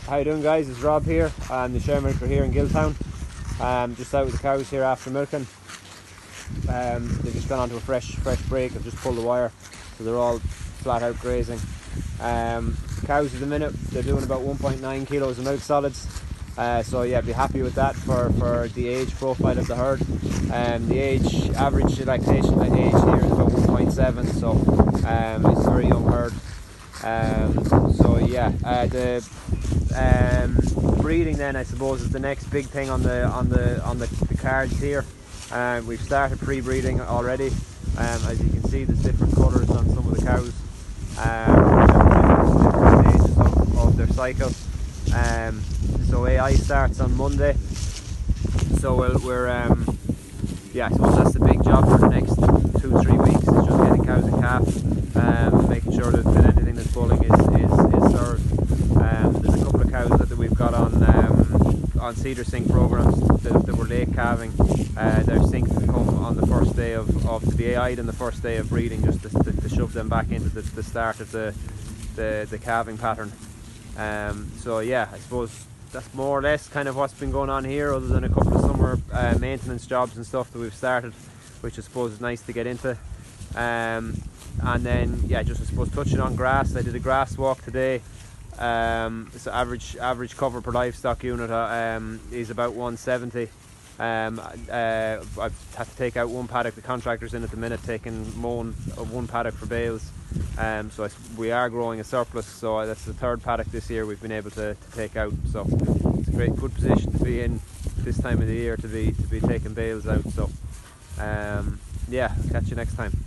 How you doing, guys? It's Rob here. I'm the Sharemilker here in Giltown. Just out with the cows here after milking. They've just gone onto a fresh break. I've just pulled the wire, so they're all flat out grazing. Cows at the minute, they're doing about 1.9 kilos of milk solids. So yeah, be happy with that for the age profile of the herd. The average lactation age here is about 1.7, so it's a very young herd. So yeah, the breeding then, I suppose, is the next big thing on the cards here. We've started pre-breeding already. As you can see, there's different colours on some of the cows, different stages of their cycle. So AI starts on Monday, so we're yeah, I suppose that's the big job for the next 2-3 weeks, is just getting cows and calf, making sure that anything that's bulling is served. There's a couple of cows that we've got on CIDR sync programs that were late calving. They're synced to come on the first day of to be AI'd on the first day of breeding, just to shove them back into the start of the calving pattern. So yeah, I suppose that's more or less kind of what's been going on here, other than a couple of summer maintenance jobs and stuff that we've started, which I suppose is nice to get into. And then yeah, just I suppose touching on grass. I did a grass walk today. So average cover per livestock unit is about 170. I've had to take out one paddock. The contractor's in at the minute taking mowing of one paddock for bales. So we are growing a surplus, so that's the third paddock this year we've been able to take out. So it's a good position to be in this time of the year, to be taking bales out. So yeah, catch you next time.